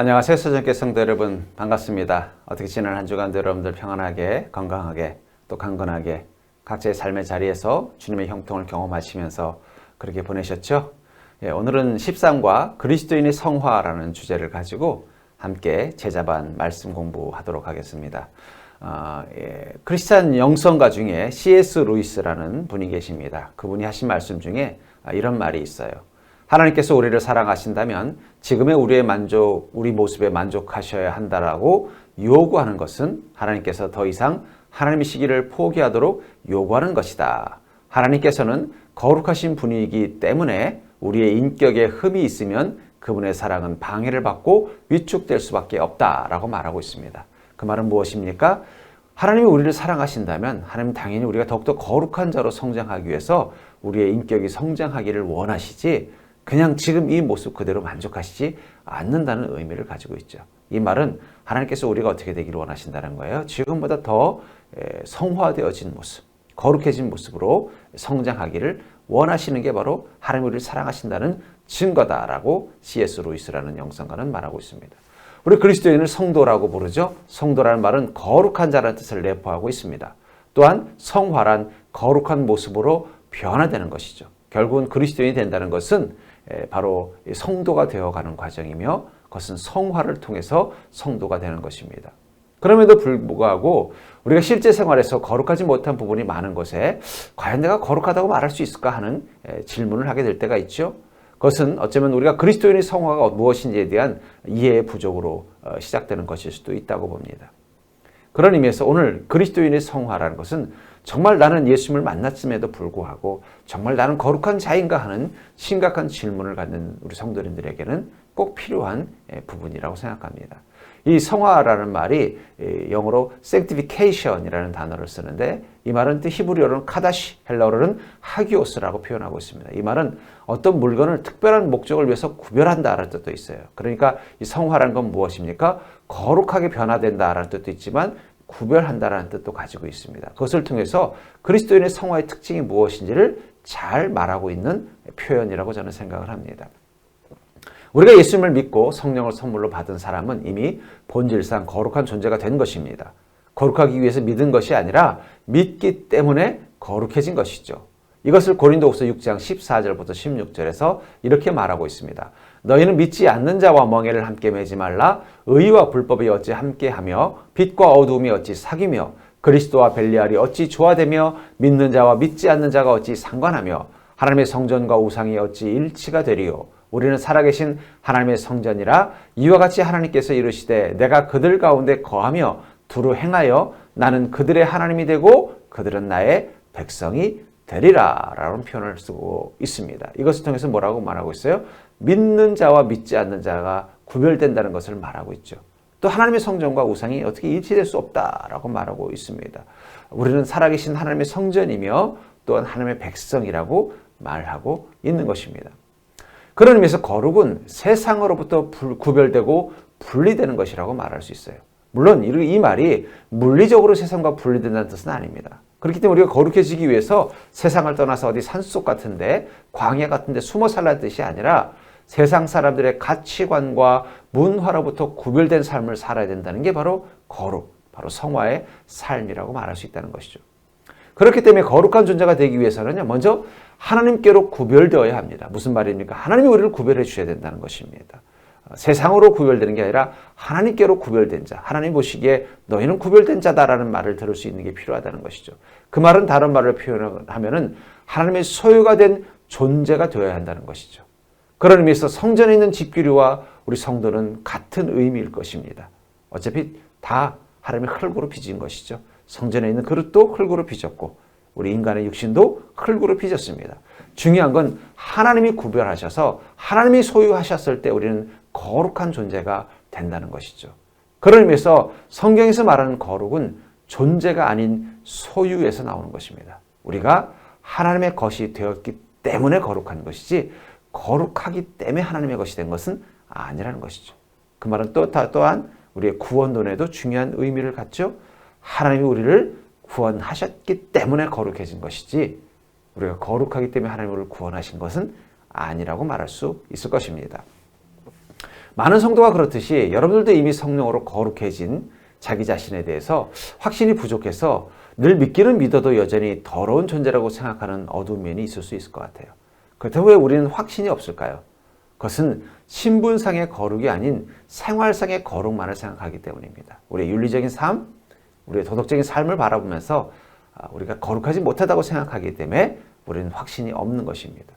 안녕하세요. 서정께 성도 여러분, 반갑습니다. 어떻게 지난 한 주간도 여러분들 평안하게, 건강하게, 또 강건하게 각자의 삶의 자리에서 주님의 형통을 경험하시면서 그렇게 보내셨죠? 오늘은 13과 그리스도인의 성화라는 주제를 가지고 함께 제자반 말씀 공부하도록 하겠습니다. 크리스찬 영성가 중에 C.S. 루이스라는 분이 계십니다. 그분이 하신 말씀 중에 이런 말이 있어요. 하나님께서 우리를 사랑하신다면 지금의 우리의 만족, 우리 모습에 만족하셔야 한다라고 요구하는 것은 하나님께서 더 이상 하나님의 시기를 포기하도록 요구하는 것이다. 하나님께서는 거룩하신 분이기 때문에 우리의 인격에 흠이 있으면 그분의 사랑은 방해를 받고 위축될 수밖에 없다라고 말하고 있습니다. 그 말은 무엇입니까? 하나님이 우리를 사랑하신다면 하나님은 당연히 우리가 더욱더 거룩한 자로 성장하기 위해서 우리의 인격이 성장하기를 원하시지 그냥 지금 이 모습 그대로 만족하시지 않는다는 의미를 가지고 있죠. 이 말은 하나님께서 우리가 어떻게 되기를 원하신다는 거예요. 지금보다 더 성화되어진 모습, 거룩해진 모습으로 성장하기를 원하시는 게 바로 하나님 우리를 사랑하신다는 증거다라고 C.S. 루이스라는 영성가는 말하고 있습니다. 우리 그리스도인을 성도라고 부르죠. 성도라는 말은 거룩한 자라는 뜻을 내포하고 있습니다. 또한 성화란 거룩한 모습으로 변화되는 것이죠. 결국은 그리스도인이 된다는 것은 바로 성도가 되어가는 과정이며 그것은 성화를 통해서 성도가 되는 것입니다. 그럼에도 불구하고 우리가 실제 생활에서 거룩하지 못한 부분이 많은 것에 과연 내가 거룩하다고 말할 수 있을까 하는 질문을 하게 될 때가 있죠. 그것은 어쩌면 우리가 그리스도인의 성화가 무엇인지에 대한 이해의 부족으로 시작되는 것일 수도 있다고 봅니다. 그런 의미에서 오늘 그리스도인의 성화라는 것은 정말 나는 예수님을 만났음에도 불구하고 정말 나는 거룩한 자인가 하는 심각한 질문을 갖는 우리 성도님들에게는 꼭 필요한 부분이라고 생각합니다. 이 성화라는 말이 영어로 sanctification이라는 단어를 쓰는데 이 말은 또 히브리어로는 카다시, 헬라어로는 하기오스라고 표현하고 있습니다. 이 말은 어떤 물건을 특별한 목적을 위해서 구별한다라는 뜻도 있어요. 그러니까 이 성화라는 건 무엇입니까? 거룩하게 변화된다라는 뜻도 있지만 구별한다라는 뜻도 가지고 있습니다. 그것을 통해서 그리스도인의 성화의 특징이 무엇인지를 잘 말하고 있는 표현이라고 저는 생각을 합니다. 우리가 예수님을 믿고 성령을 선물로 받은 사람은 이미 본질상 거룩한 존재가 된 것입니다. 거룩하기 위해서 믿은 것이 아니라 믿기 때문에 거룩해진 것이죠. 이것을 고린도후서 6장 14절부터 16절에서 이렇게 말하고 있습니다. 너희는 믿지 않는 자와 멍에를 함께 매지 말라. 의와 불법이 어찌 함께하며 빛과 어두움이 어찌 사귀며 그리스도와 벨리알이 어찌 조화되며 믿는 자와 믿지 않는 자가 어찌 상관하며 하나님의 성전과 우상이 어찌 일치가 되리요. 우리는 살아계신 하나님의 성전이라. 이와 같이 하나님께서 이르시되 내가 그들 가운데 거하며 두루 행하여 나는 그들의 하나님이 되고 그들은 나의 백성이 되리라 라는 표현을 쓰고 있습니다. 이것을 통해서 뭐라고 말하고 있어요? 믿는 자와 믿지 않는 자가 구별된다는 것을 말하고 있죠. 또 하나님의 성전과 우상이 어떻게 일치될 수 없다라고 말하고 있습니다. 우리는 살아계신 하나님의 성전이며 또한 하나님의 백성이라고 말하고 있는 것입니다. 그런 의미에서 거룩은 세상으로부터 구별되고 분리되는 것이라고 말할 수 있어요. 물론 이 말이 물리적으로 세상과 분리된다는 뜻은 아닙니다. 그렇기 때문에 우리가 거룩해지기 위해서 세상을 떠나서 어디 산속 같은데 광야 같은데 숨어 살라는 뜻이 아니라 세상 사람들의 가치관과 문화로부터 구별된 삶을 살아야 된다는 게 바로 거룩, 바로 성화의 삶이라고 말할 수 있다는 것이죠. 그렇기 때문에 거룩한 존재가 되기 위해서는 먼저 하나님께로 구별되어야 합니다. 무슨 말입니까? 하나님이 우리를 구별해 주셔야 된다는 것입니다. 세상으로 구별되는 게 아니라 하나님께로 구별된 자, 하나님 보시기에 너희는 구별된 자다라는 말을 들을 수 있는 게 필요하다는 것이죠. 그 말은 다른 말을 표현하면은 하나님의 소유가 된 존재가 되어야 한다는 것이죠. 그런 의미에서 성전에 있는 집기류와 우리 성도는 같은 의미일 것입니다. 어차피 다 하나님의 흙으로 빚은 것이죠. 성전에 있는 그릇도 흙으로 빚었고 우리 인간의 육신도 흙으로 빚었습니다. 중요한 건 하나님이 구별하셔서 하나님이 소유하셨을 때 우리는 거룩한 존재가 된다는 것이죠. 그런 의미에서 성경에서 말하는 거룩은 존재가 아닌 소유에서 나오는 것입니다. 우리가 하나님의 것이 되었기 때문에 거룩한 것이지 거룩하기 때문에 하나님의 것이 된 것은 아니라는 것이죠. 그 말은 또한 우리의 구원론에도 중요한 의미를 갖죠. 하나님이 우리를 구원하셨기 때문에 거룩해진 것이지 우리가 거룩하기 때문에 하나님이 우리를 구원하신 것은 아니라고 말할 수 있을 것입니다. 많은 성도가 그렇듯이 여러분들도 이미 성령으로 거룩해진 자기 자신에 대해서 확신이 부족해서 늘 믿기는 믿어도 여전히 더러운 존재라고 생각하는 어두운 면이 있을 수 있을 것 같아요. 그렇다고 왜 우리는 확신이 없을까요? 그것은 신분상의 거룩이 아닌 생활상의 거룩만을 생각하기 때문입니다. 우리의 윤리적인 삶, 우리의 도덕적인 삶을 바라보면서 우리가 거룩하지 못하다고 생각하기 때문에 우리는 확신이 없는 것입니다.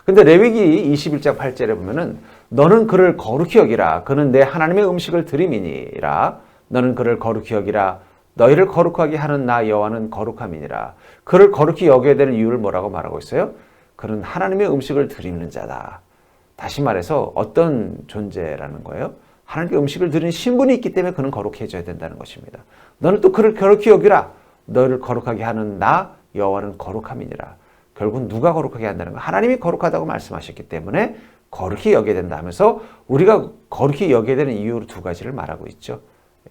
근데 레위기 21장 8절에 보면은 너는 그를 거룩히 여기라. 그는 내 하나님의 음식을 드림이니라. 너는 그를 거룩히 여기라. 너희를 거룩하게 하는 나 여호와는 거룩함이니라. 그를 거룩히 여겨야 되는 이유를 뭐라고 말하고 있어요? 그는 하나님의 음식을 드리는 자다. 다시 말해서 어떤 존재라는 거예요? 하나님께 음식을 드리는 신분이 있기 때문에 그는 거룩해져야 된다는 것입니다. 너는 또 그를 거룩히 여기라. 너희를 거룩하게 하는 나 여호와는 거룩함이니라. 결국 누가 거룩하게 한다는 거? 하나님이 거룩하다고 말씀하셨기 때문에 거룩히 여겨야 된다 하면서 우리가 거룩히 여겨야 되는 이유로 두 가지를 말하고 있죠.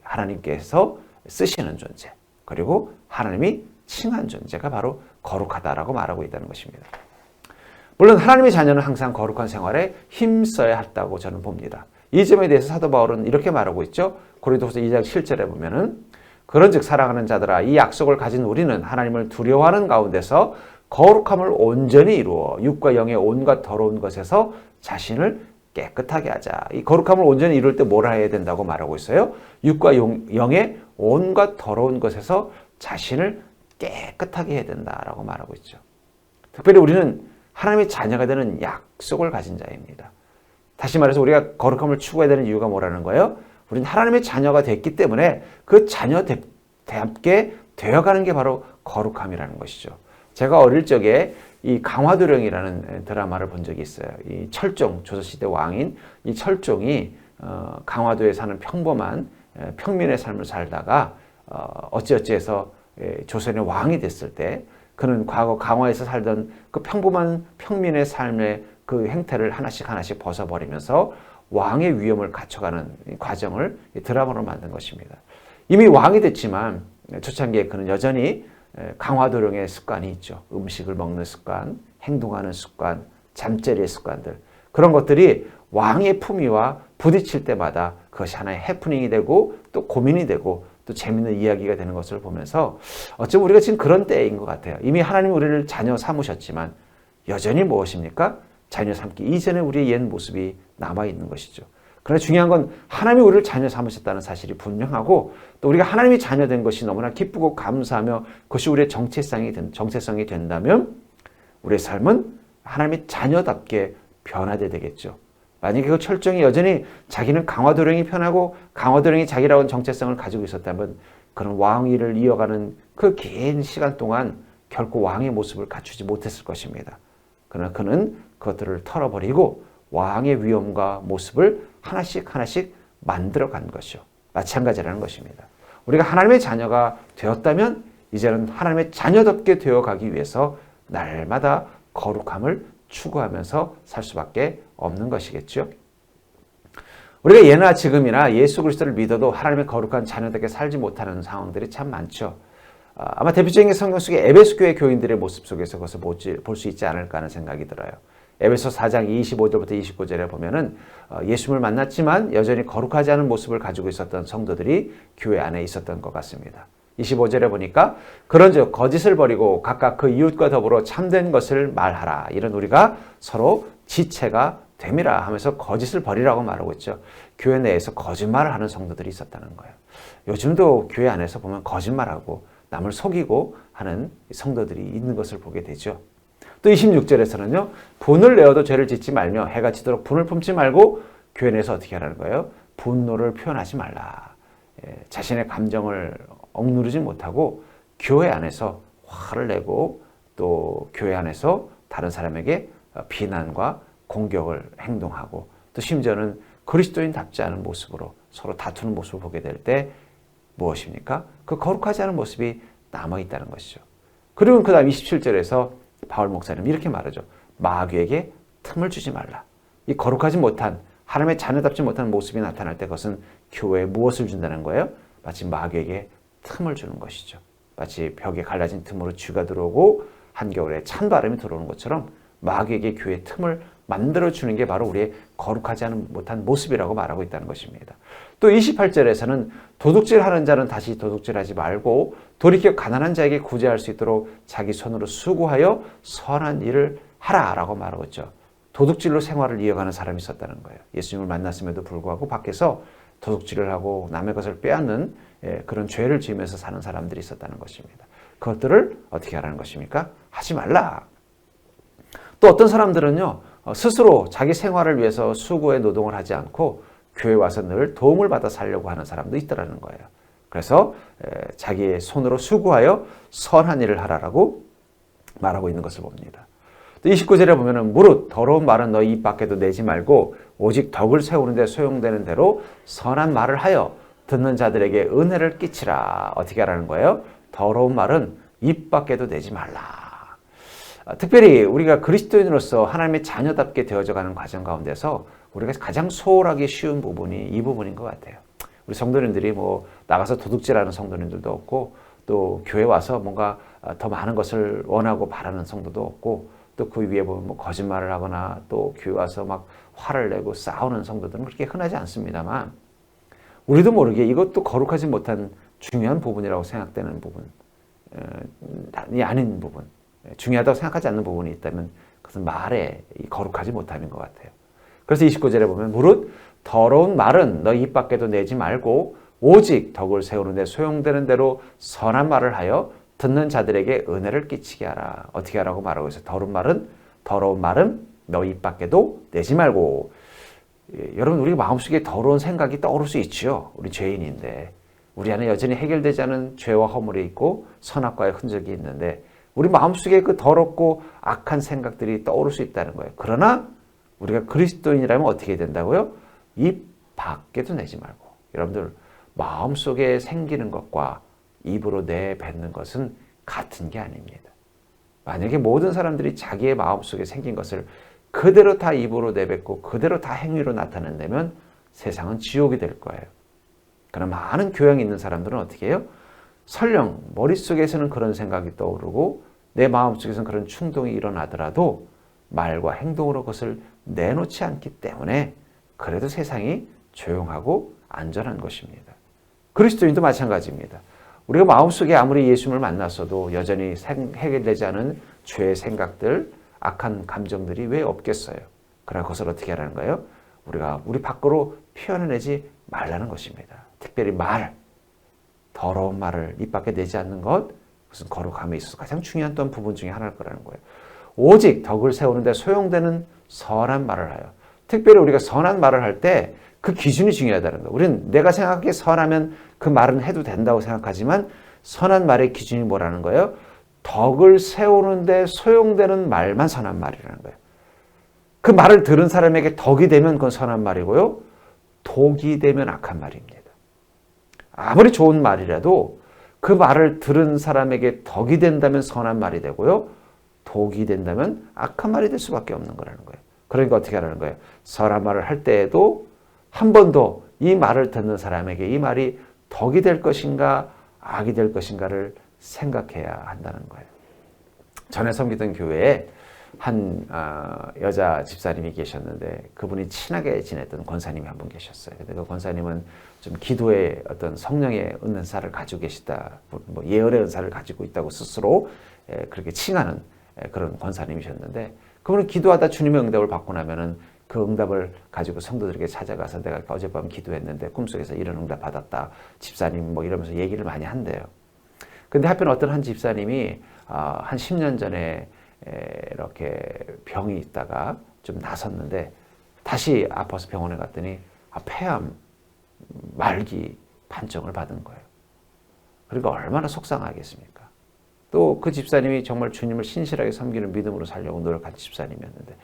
하나님께서 쓰시는 존재, 그리고 하나님이 칭한 존재가 바로 거룩하다라고 말하고 있다는 것입니다. 물론 하나님의 자녀는 항상 거룩한 생활에 힘써야 한다고 저는 봅니다. 이 점에 대해서 사도 바울은 이렇게 말하고 있죠. 고린도후서 2장 7절에 보면은 그런즉 사랑하는 자들아 이 약속을 가진 우리는 하나님을 두려워하는 가운데서 거룩함을 온전히 이루어 육과 영의 온갖 더러운 것에서 자신을 깨끗하게 하자. 이 거룩함을 온전히 이룰 때 뭘 해야 된다고 말하고 있어요? 육과 영의 온갖 더러운 것에서 자신을 깨끗하게 해야 된다라고 말하고 있죠. 특별히 우리는 하나님의 자녀가 되는 약속을 가진 자입니다. 다시 말해서 우리가 거룩함을 추구해야 되는 이유가 뭐라는 거예요? 우리는 하나님의 자녀가 됐기 때문에 그 자녀답게 되어가는 게 바로 거룩함이라는 것이죠. 제가 어릴 적에 이 강화도령이라는 드라마를 본 적이 있어요. 이 철종, 조선시대 왕인 이 철종이 강화도에 사는 평범한 평민의 삶을 살다가 어찌어찌해서 조선의 왕이 됐을 때 그는 과거 강화에서 살던 그 평범한 평민의 삶의 그 행태를 하나씩 벗어버리면서 왕의 위엄을 갖춰가는 과정을 드라마로 만든 것입니다. 이미 왕이 됐지만 초창기에 그는 여전히 강화도령의 습관이 있죠. 음식을 먹는 습관, 행동하는 습관, 잠자리의 습관들. 그런 것들이 왕의 품위와 부딪힐 때마다 그것이 하나의 해프닝이 되고 또 고민이 되고 또 재밌는 이야기가 되는 것을 보면서 어쩌면 우리가 지금 그런 때인 것 같아요. 이미 하나님이 우리를 자녀 삼으셨지만 여전히 무엇입니까? 자녀 삼기 이전에 우리의 옛 모습이 남아있는 것이죠. 그러나 중요한 건 하나님이 우리를 자녀 삼으셨다는 사실이 분명하고 또 우리가 하나님이 자녀 된 것이 너무나 기쁘고 감사하며 그것이 우리의 정체성이 된다면 우리의 삶은 하나님의 자녀답게 변화되게 되겠죠. 만약에 그 철종이 여전히 자기는 강화도령이 편하고 강화도령이 자기라고 하는 정체성을 가지고 있었다면 그는 왕위를 이어가는 그 긴 시간 동안 결코 왕의 모습을 갖추지 못했을 것입니다. 그러나 그는 그것들을 털어버리고 왕의 위엄과 모습을 하나씩 만들어간 것이요. 마찬가지라는 것입니다. 우리가 하나님의 자녀가 되었다면 이제는 하나님의 자녀답게 되어가기 위해서 날마다 거룩함을 추구하면서 살 수밖에 없는 것이겠죠. 우리가 예나 지금이나 예수 그리스도를 믿어도 하나님의 거룩한 자녀답게 살지 못하는 상황들이 참 많죠. 아마 대표적인 성경 속에 에베소 교회 교인들의 모습 속에서 그것을 볼 수 있지 않을까 하는 생각이 들어요. 에베소 4장 25절부터 29절에 보면은 예수님을 만났지만 여전히 거룩하지 않은 모습을 가지고 있었던 성도들이 교회 안에 있었던 것 같습니다. 25절에 보니까 그런즉 거짓을 버리고 각각 그 이웃과 더불어 참된 것을 말하라. 이런 우리가 서로 지체가 됨이라 하면서 거짓을 버리라고 말하고 있죠. 교회 내에서 거짓말을 하는 성도들이 있었다는 거예요. 요즘도 교회 안에서 보면 거짓말하고 남을 속이고 하는 성도들이 있는 것을 보게 되죠. 또 26절에서는요. 분을 내어도 죄를 짓지 말며 해가 지도록 분을 품지 말고 교회 내에서 어떻게 하라는 거예요? 분노를 표현하지 말라. 자신의 감정을 억누르지 못하고 교회 안에서 화를 내고 또 교회 안에서 다른 사람에게 비난과 공격을 행동하고 또 심지어는 그리스도인답지 않은 모습으로 서로 다투는 모습을 보게 될 때 무엇입니까? 그 거룩하지 않은 모습이 남아있다는 것이죠. 그리고 그 다음 27절에서 바울 목사님 이렇게 말하죠. 마귀에게 틈을 주지 말라. 이 거룩하지 못한 하나님의 자녀답지 못한 모습이 나타날 때 그것은 교회에 무엇을 준다는 거예요? 마치 마귀에게 틈을 주는 것이죠. 마치 벽에 갈라진 틈으로 쥐가 들어오고 한겨울에 찬바람이 들어오는 것처럼 마귀에게 교회에 틈을 만들어주는 게 바로 우리의 거룩하지 못한 모습이라고 말하고 있다는 것입니다. 또 28절에서는 도둑질하는 자는 다시 도둑질하지 말고 돌이켜 가난한 자에게 구제할 수 있도록 자기 손으로 수고하여 선한 일을 하라라고 말하고 있죠. 도둑질로 생활을 이어가는 사람이 있었다는 거예요. 예수님을 만났음에도 불구하고 밖에서 도둑질을 하고 남의 것을 빼앗는 그런 죄를 지으면서 사는 사람들이 있었다는 것입니다. 그것들을 어떻게 하라는 것입니까? 하지 말라. 또 어떤 사람들은요, 스스로 자기 생활을 위해서 수고의 노동을 하지 않고 교회 와서 늘 도움을 받아 살려고 하는 사람도 있더라는 거예요. 그래서 자기의 손으로 수고하여 선한 일을 하라라고 말하고 있는 것을 봅니다. 또 29절에 보면은 무릇 더러운 말은 너희 입 밖에도 내지 말고 오직 덕을 세우는 데 소용되는 대로 선한 말을 하여 듣는 자들에게 은혜를 끼치라. 어떻게 하라는 거예요? 더러운 말은 입 밖에도 내지 말라. 특별히 우리가 그리스도인으로서 하나님의 자녀답게 되어져가는 과정 가운데서 우리가 가장 소홀하기 쉬운 부분이 이 부분인 것 같아요. 우리 성도님들이 뭐 나가서 도둑질하는 성도님들도 없고 또 교회 와서 뭔가 더 많은 것을 원하고 바라는 성도도 없고 또 그 위에 보면 뭐 거짓말을 하거나 또 교회 와서 막 화를 내고 싸우는 성도들은 그렇게 흔하지 않습니다만 우리도 모르게 이것도 거룩하지 못한 중요한 부분이라고 생각되는 부분이 아닌 부분, 중요하다고 생각하지 않는 부분이 있다면 그것은 말에 거룩하지 못함인 것 같아요. 그래서 29절에 보면 무릇 더러운 말은 너희 입 밖에도 내지 말고 오직 덕을 세우는 데 소용되는 대로 선한 말을 하여 듣는 자들에게 은혜를 끼치게 하라. 어떻게 하라고 말하고 있어요? 더러운 말은 너희 입 밖에도 내지 말고. 여러분, 우리가 마음속에 더러운 생각이 떠오를 수 있죠. 우리 죄인인데 우리 안에 여전히 해결되지 않은 죄와 허물이 있고 선악과의 흔적이 있는데 우리 마음속에 그 더럽고 악한 생각들이 떠오를 수 있다는 거예요. 그러나 우리가 그리스도인이라면 어떻게 된다고요? 입 밖에도 내지 말고. 여러분들, 마음속에 생기는 것과 입으로 내뱉는 것은 같은 게 아닙니다. 만약에 모든 사람들이 자기의 마음속에 생긴 것을 그대로 다 입으로 내뱉고 그대로 다 행위로 나타낸다면 세상은 지옥이 될 거예요. 그러나 많은 교양이 있는 사람들은 어떻게 해요? 설령 머릿속에서는 그런 생각이 떠오르고 내 마음속에서는 그런 충동이 일어나더라도 말과 행동으로 그것을 내놓지 않기 때문에 그래도 세상이 조용하고 안전한 것입니다. 그리스도인도 마찬가지입니다. 우리가 마음속에 아무리 예수님을 만났어도 여전히 해결되지 않은 죄의 생각들, 악한 감정들이 왜 없겠어요? 그러나 그것을 어떻게 하라는 거예요? 우리가 우리 밖으로 표현해내지 말라는 것입니다. 특별히 더러운 말을 입 밖에 내지 않는 것, 그것은 거룩함에 있어서 가장 중요한 또한 부분 중에 하나일 거라는 거예요. 오직 덕을 세우는데 소용되는 선한 말을 하여. 특별히 우리가 선한 말을 할 때 그 기준이 중요하다는 거예요. 우리는 내가 생각하기에 선하면 그 말은 해도 된다고 생각하지만 선한 말의 기준이 뭐라는 거예요? 덕을 세우는데 소용되는 말만 선한 말이라는 거예요. 그 말을 들은 사람에게 덕이 되면 그건 선한 말이고요. 독이 되면 악한 말입니다. 아무리 좋은 말이라도 그 말을 들은 사람에게 덕이 된다면 선한 말이 되고요. 독이 된다면 악한 말이 될 수밖에 없는 거라는 거예요. 그러니까 어떻게 하라는 거예요? 선한 말을 할 때에도 한 번도 이 말을 듣는 사람에게 이 말이 덕이 될 것인가 악이 될 것인가를 생각해야 한다는 거예요. 전에 섬기던 교회에 한 여자 집사님이 계셨는데 그분이 친하게 지냈던 권사님이 한 분 계셨어요. 근데 그 권사님은 좀 기도의 어떤 성령의 은사를 가지고 계시다, 뭐 예언의 은사를 가지고 있다고 스스로 그렇게 칭하는 그런 권사님이셨는데 그분은 기도하다 주님의 응답을 받고 나면은 그 응답을 가지고 성도들에게 찾아가서 내가 어젯밤 기도했는데 꿈속에서 이런 응답 받았다. 집사님 뭐 이러면서 얘기를 많이 한대요. 근데 하필 어떤 한 집사님이 한 10년 전에 이렇게 병이 있다가 좀 나섰는데 다시 아파서 병원에 갔더니 폐암 말기 판정을 받은 거예요. 그러니까 얼마나 속상하겠습니까? 또 그 집사님이 정말 주님을 신실하게 섬기는 믿음으로 살려고 노력한 집사님이었는데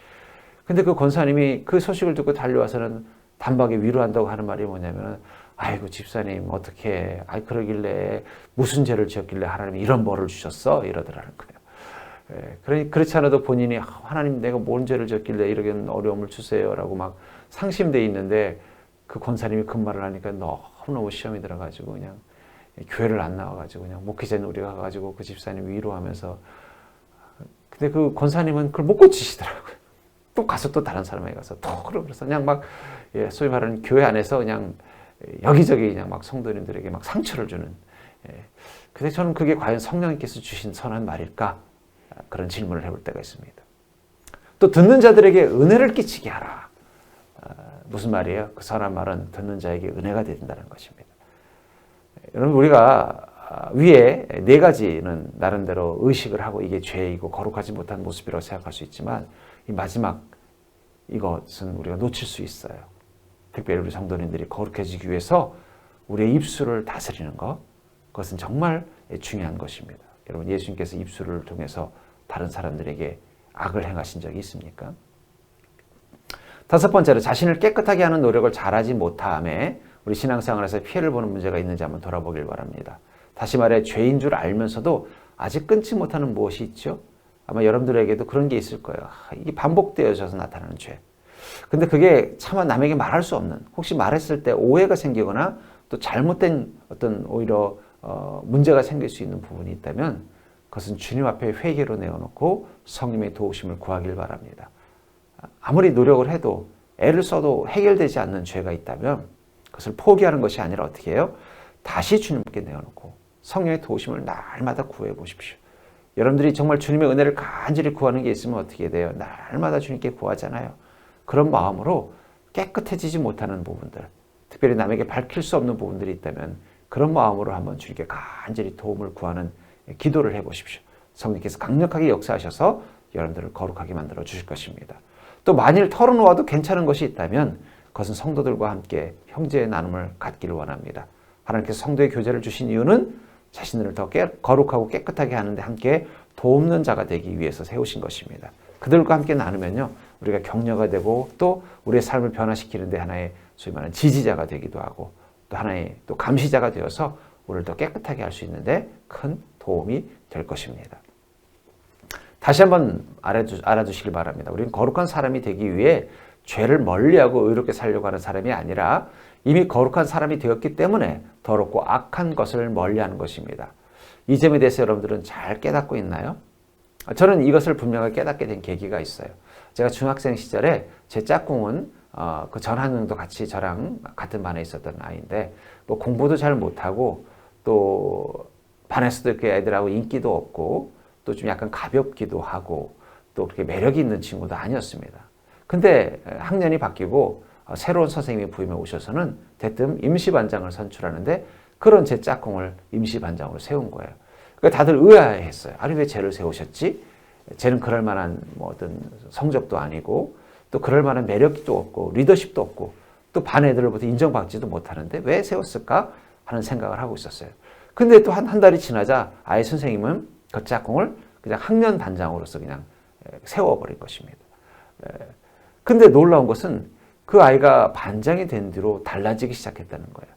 근데 그 권사님이 그 소식을 듣고 달려와서는 단박에 위로한다고 하는 말이 뭐냐면 아이고 집사님 어떻게 그러길래 무슨 죄를 지었길래 하나님이 이런 벌을 주셨어? 이러더라는 거예요. 그렇지 않아도 본인이 하나님 내가 뭔 죄를 지었길래 이렇게 어려움을 주세요라고 막 상심돼 있는데 그 권사님이 그 말을 하니까 너무너무 시험이 들어가지고 그냥 교회를 안 나와가지고 그냥 목회자인 우리가 가가지고 그 집사님 위로하면서 근데 그 권사님은 그걸 못 고치시더라고요. 또 가서 또 다른 사람에게 가서 또 그러면서 그냥 막 소위 말하는 교회 안에서 그냥 여기저기 그냥 막 성도님들에게 막 상처를 주는. 근데 저는 그게 과연 성령님께서 주신 선한 말일까? 그런 질문을 해볼 때가 있습니다. 또 듣는 자들에게 은혜를 끼치게 하라. 무슨 말이에요? 그 선한 말은 듣는 자에게 은혜가 된다는 것입니다. 여러분, 우리가 위에 네 가지는 나름대로 의식을 하고 이게 죄이고 거룩하지 못한 모습이라고 생각할 수 있지만 이 마지막 이것은 우리가 놓칠 수 있어요. 특별히 우리 성도님들이 거룩해지기 위해서 우리의 입술을 다스리는 것, 그것은 정말 중요한 것입니다. 여러분, 예수님께서 입술을 통해서 다른 사람들에게 악을 행하신 적이 있습니까? 다섯 번째로 자신을 깨끗하게 하는 노력을 잘하지 못함에 우리 신앙생활에서 피해를 보는 문제가 있는지 한번 돌아보길 바랍니다. 다시 말해 죄인 줄 알면서도 아직 끊지 못하는 무엇이 있죠? 아마 여러분들에게도 그런 게 있을 거예요. 이게 반복되어져서 나타나는 죄. 근데 그게 차마 남에게 말할 수 없는, 혹시 말했을 때 오해가 생기거나 또 잘못된 어떤 오히려 문제가 생길 수 있는 부분이 있다면 그것은 주님 앞에 회개로 내어놓고 성령의 도우심을 구하길 바랍니다. 아무리 노력을 해도 애를 써도 해결되지 않는 죄가 있다면 그것을 포기하는 것이 아니라 어떻게 해요? 다시 주님께 내어놓고 성령의 도우심을 날마다 구해 보십시오. 여러분들이 정말 주님의 은혜를 간절히 구하는 게 있으면 어떻게 돼요? 날마다 주님께 구하잖아요. 그런 마음으로 깨끗해지지 못하는 부분들, 특별히 남에게 밝힐 수 없는 부분들이 있다면 그런 마음으로 한번 주님께 간절히 도움을 구하는 기도를 해보십시오. 성령께서 강력하게 역사하셔서 여러분들을 거룩하게 만들어 주실 것입니다. 또 만일 털어놓아도 괜찮은 것이 있다면 그것은 성도들과 함께 형제의 나눔을 갖기를 원합니다. 하나님께서 성도의 교제를 주신 이유는 자신들을 더 거룩하고 깨끗하게 하는데 함께 돕는 자가 되기 위해서 세우신 것입니다. 그들과 함께 나누면요, 우리가 격려가 되고 또 우리의 삶을 변화시키는데 하나의 소위 말하는 지지자가 되기도 하고 또 하나의 또 감시자가 되어서 우리를 더 깨끗하게 할 수 있는데 큰 도움이 될 것입니다. 다시 한번 알아두시길 바랍니다. 우리는 거룩한 사람이 되기 위해 죄를 멀리하고 의롭게 살려고 하는 사람이 아니라 이미 거룩한 사람이 되었기 때문에 더럽고 악한 것을 멀리하는 것입니다. 이 점에 대해서 여러분들은 잘 깨닫고 있나요? 저는 이것을 분명하게 깨닫게 된 계기가 있어요. 제가 중학생 시절에 제 짝꿍은 그 전학년도 같이 저랑 같은 반에 있었던 아이인데 뭐 공부도 잘 못하고 또 반에서도 이렇게 애들하고 인기도 없고 또 좀 약간 가볍기도 하고 또 그렇게 매력이 있는 친구도 아니었습니다. 근데 학년이 바뀌고 새로운 선생님이 부임해 오셔서는 대뜸 임시반장을 선출하는데 그런 제 짝꿍을 임시반장으로 세운 거예요. 그러니까 다들 의아해했어요. 아니 왜 쟤를 세우셨지? 쟤는 그럴 만한 뭐 어떤 성적도 아니고 또 그럴 만한 매력도 없고 리더십도 없고 또 반 애들로부터 인정받지도 못하는데 왜 세웠을까 하는 생각을 하고 있었어요. 근데 또 한 달이 지나자 아예 선생님은 그 짝꿍을 그냥 학년 반장으로서 그냥 세워버린 것입니다. 근데 놀라운 것은 그 아이가 반장이 된 뒤로 달라지기 시작했다는 거예요.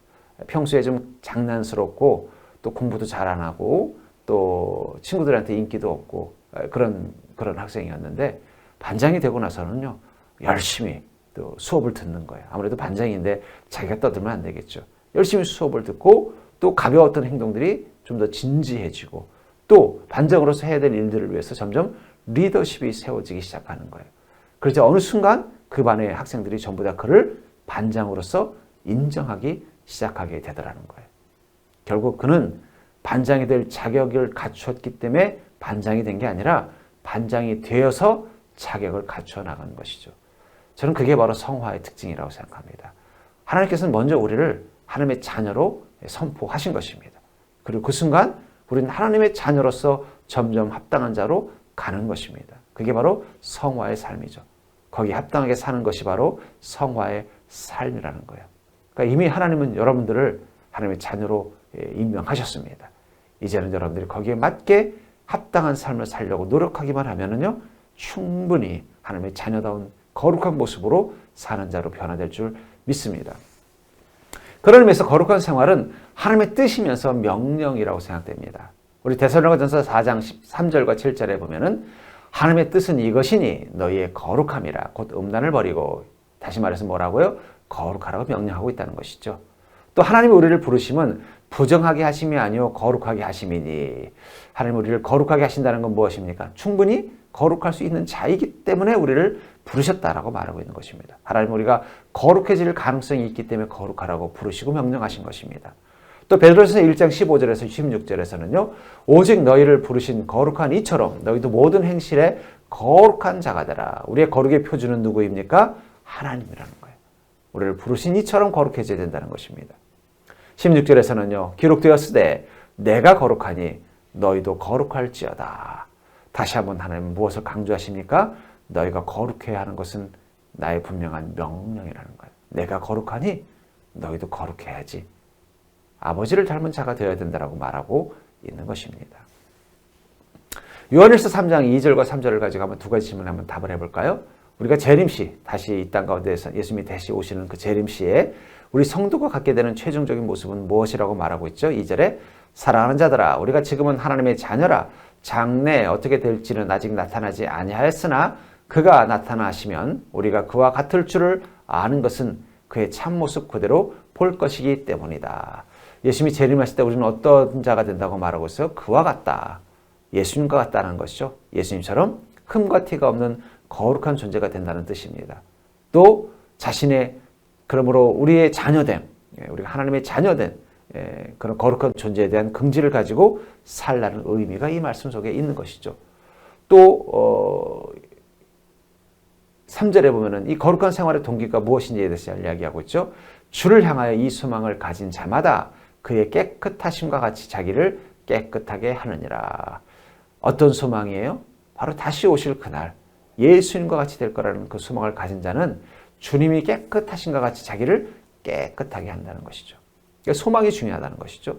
평소에 좀 장난스럽고 또 공부도 잘 안 하고 또 친구들한테 인기도 없고 그런 학생이었는데 반장이 되고 나서는요, 열심히 또 수업을 듣는 거예요. 아무래도 반장인데 자기가 떠들면 안 되겠죠. 열심히 수업을 듣고 또 가벼웠던 행동들이 좀 더 진지해지고 또 반장으로서 해야 될 일들을 위해서 점점 리더십이 세워지기 시작하는 거예요. 그래서 어느 순간 그 반의 학생들이 전부 다 그를 반장으로서 인정하기 시작하게 되더라는 거예요. 결국 그는 반장이 될 자격을 갖추었기 때문에 반장이 된 게 아니라 반장이 되어서 자격을 갖추어 나가는 것이죠. 저는 그게 바로 성화의 특징이라고 생각합니다. 하나님께서는 먼저 우리를 하나님의 자녀로 선포하신 것입니다. 그리고 그 순간 우리는 하나님의 자녀로서 점점 합당한 자로 가는 것입니다. 그게 바로 성화의 삶이죠. 거기에 합당하게 사는 것이 바로 성화의 삶이라는 거예요. 그러니까 이미 하나님은 여러분들을 하나님의 자녀로 임명하셨습니다. 이제는 여러분들이 거기에 맞게 합당한 삶을 살려고 노력하기만 하면은요, 충분히 하나님의 자녀다운 거룩한 모습으로 사는 자로 변화될 줄 믿습니다. 그런 의미에서 거룩한 생활은 하나님의 뜻이면서 명령이라고 생각됩니다. 우리 데살로니가전서 4장 13절과 7절에 보면은 하나님의 뜻은 이것이니 너희의 거룩함이라 곧 음란을 버리고, 다시 말해서 뭐라고요? 거룩하라고 명령하고 있다는 것이죠. 또 하나님이 우리를 부르심은 부정하게 하심이 아니요 거룩하게 하심이니, 하나님 우리를 거룩하게 하신다는 건 무엇입니까? 충분히 거룩할 수 있는 자이기 때문에 우리를 부르셨다라고 말하고 있는 것입니다. 하나님 우리가 거룩해질 가능성이 있기 때문에 거룩하라고 부르시고 명령하신 것입니다. 또 베드로전서 1장 15절에서 16절에서는요. 오직 너희를 부르신 거룩한 이처럼 너희도 모든 행실에 거룩한 자가 되라. 우리의 거룩의 표준은 누구입니까? 하나님이라는 거예요. 우리를 부르신 이처럼 거룩해져야 된다는 것입니다. 16절에서는요. 기록되었으되 내가 거룩하니 너희도 거룩할지어다. 다시 한번 하나님은 무엇을 강조하십니까? 너희가 거룩해야 하는 것은 나의 분명한 명령이라는 거예요. 내가 거룩하니 너희도 거룩해야지. 아버지를 닮은 자가 되어야 된다고 말하고 있는 것입니다. 요한일서 3장 2절과 3절을 가지고 한번 두 가지 질문에 한번 답을 해볼까요? 우리가 재림시, 다시 이 땅 가운데에서 예수님이 다시 오시는 그 재림시에 우리 성도가 갖게 되는 최종적인 모습은 무엇이라고 말하고 있죠? 2절에 사랑하는 자들아 우리가 지금은 하나님의 자녀라 장래 어떻게 될지는 아직 나타나지 아니하였으나 그가 나타나시면 우리가 그와 같을 줄을 아는 것은 그의 참모습 그대로 볼 것이기 때문이다. 예수님이 재림하실 때 우리는 어떤 자가 된다고 말하고 있어요? 그와 같다. 예수님과 같다는 것이죠. 예수님처럼 흠과 티가 없는 거룩한 존재가 된다는 뜻입니다. 또 자신의 그러므로 우리의 자녀됨, 우리가 하나님의 자녀된 그런 거룩한 존재에 대한 긍지를 가지고 살라는 의미가 이 말씀 속에 있는 것이죠. 또 3절에 보면은 이 거룩한 생활의 동기가 무엇인지에 대해서 이야기하고 있죠. 주를 향하여 이 소망을 가진 자마다 그의 깨끗하심과 같이 자기를 깨끗하게 하느니라. 어떤 소망이에요? 바로 다시 오실 그날 예수님과 같이 될 거라는 그 소망을 가진 자는 주님이 깨끗하신과 같이 자기를 깨끗하게 한다는 것이죠. 그러니까 소망이 중요하다는 것이죠.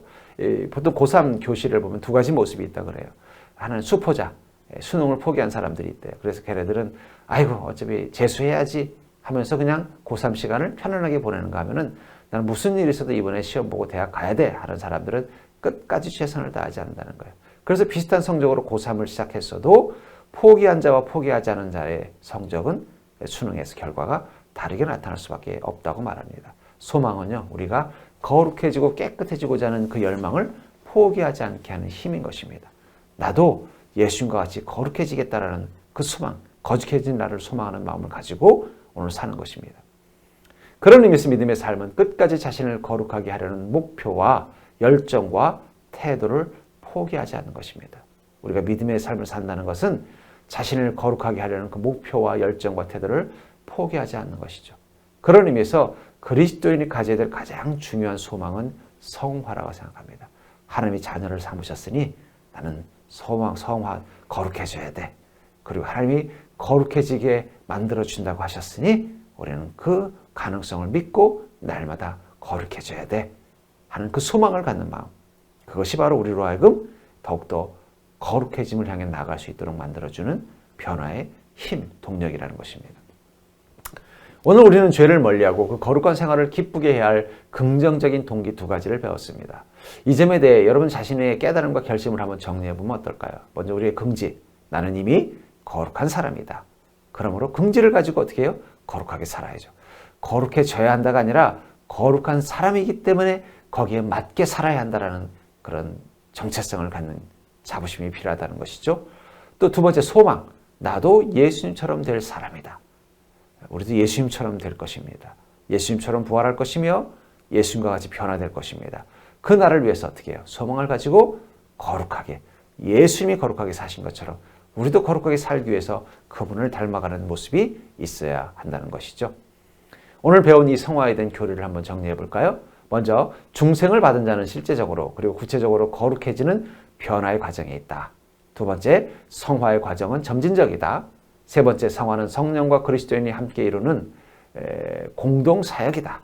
보통 고3 교실을 보면 두 가지 모습이 있다 그래요. 하나는 수포자, 수능을 포기한 사람들이 있대요. 그래서 걔네들은 아이고 어차피 재수해야지 하면서 그냥 고3 시간을 편안하게 보내는가 하면은 나는 무슨 일이 있어도 이번에 시험 보고 대학 가야 돼 하는 사람들은 끝까지 최선을 다하지 않는다는 거예요. 그래서 비슷한 성적으로 고3을 시작했어도 포기한 자와 포기하지 않은 자의 성적은 수능에서 결과가 다르게 나타날 수밖에 없다고 말합니다. 소망은요, 우리가 거룩해지고 깨끗해지고자 하는 그 열망을 포기하지 않게 하는 힘인 것입니다. 나도 예수님과 같이 거룩해지겠다라는 그 소망, 거룩해진 나를 소망하는 마음을 가지고 오늘 사는 것입니다. 그런 의미에서 믿음의 삶은 끝까지 자신을 거룩하게 하려는 목표와 열정과 태도를 포기하지 않는 것입니다. 우리가 믿음의 삶을 산다는 것은 자신을 거룩하게 하려는 그 목표와 열정과 태도를 포기하지 않는 것이죠. 그런 의미에서 그리스도인이 가져야 될 가장 중요한 소망은 성화라고 생각합니다. 하나님이 자녀를 삼으셨으니 나는 성화 거룩해져야 돼. 그리고 하나님이 거룩해지게 만들어준다고 하셨으니 우리는 그 가능성을 믿고 날마다 거룩해져야 돼 하는 그 소망을 갖는 마음, 그것이 바로 우리로 하여금 더욱더 거룩해짐을 향해 나아갈 수 있도록 만들어주는 변화의 힘, 동력이라는 것입니다. 오늘 우리는 죄를 멀리하고 그 거룩한 생활을 기쁘게 해야 할 긍정적인 동기 두 가지를 배웠습니다. 이 점에 대해 여러분 자신의 깨달음과 결심을 한번 정리해보면 어떨까요? 먼저 우리의 긍지, 나는 이미 거룩한 사람이다. 그러므로 긍지를 가지고 어떻게 해요? 거룩하게 살아야죠. 거룩해져야 한다가 아니라 거룩한 사람이기 때문에 거기에 맞게 살아야 한다는 그런 정체성을 갖는 자부심이 필요하다는 것이죠. 또 두 번째 소망, 나도 예수님처럼 될 사람이다. 우리도 예수님처럼 될 것입니다. 예수님처럼 부활할 것이며 예수님과 같이 변화될 것입니다. 그 날을 위해서 어떻게 해요? 소망을 가지고 거룩하게, 예수님이 거룩하게 사신 것처럼 우리도 거룩하게 살기 위해서 그분을 닮아가는 모습이 있어야 한다는 것이죠. 오늘 배운 이 성화에 대한 교리를 한번 정리해 볼까요? 먼저 중생을 받은 자는 실제적으로 그리고 구체적으로 거룩해지는 변화의 과정에 있다. 두 번째, 성화의 과정은 점진적이다. 세 번째, 성화는 성령과 그리스도인이 함께 이루는 공동 사역이다.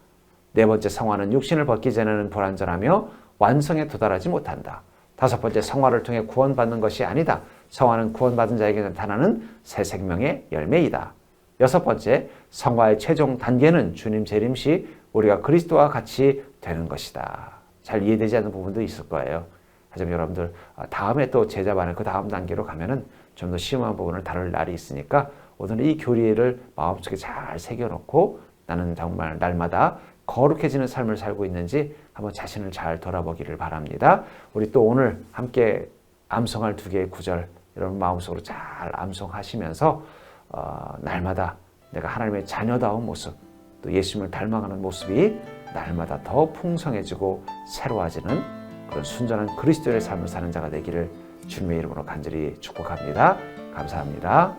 네 번째, 성화는 육신을 벗기 전에는 불완전하며 완성에 도달하지 못한다. 다섯 번째, 성화를 통해 구원받는 것이 아니다. 성화는 구원받은 자에게 나타나는 새 생명의 열매이다. 여섯 번째, 성화의 최종 단계는 주님 재림 시 우리가 그리스도와 같이 되는 것이다. 잘 이해되지 않는 부분도 있을 거예요. 하지만 여러분들 다음에 또 제자반에 그 다음 단계로 가면은 좀 더 심오한 부분을 다룰 날이 있으니까 오늘 이 교리를 마음속에 잘 새겨놓고 나는 정말 날마다 거룩해지는 삶을 살고 있는지 한번 자신을 잘 돌아보기를 바랍니다. 우리 또 오늘 함께 암송할 두 개의 구절 여러분 마음속으로 잘 암송하시면서 날마다 내가 하나님의 자녀다운 모습, 또 예수님을 닮아가는 모습이 날마다 더 풍성해지고 새로워지는 그런 순전한 그리스도의 삶을 사는 자가 되기를 주님의 이름으로 간절히 축복합니다. 감사합니다.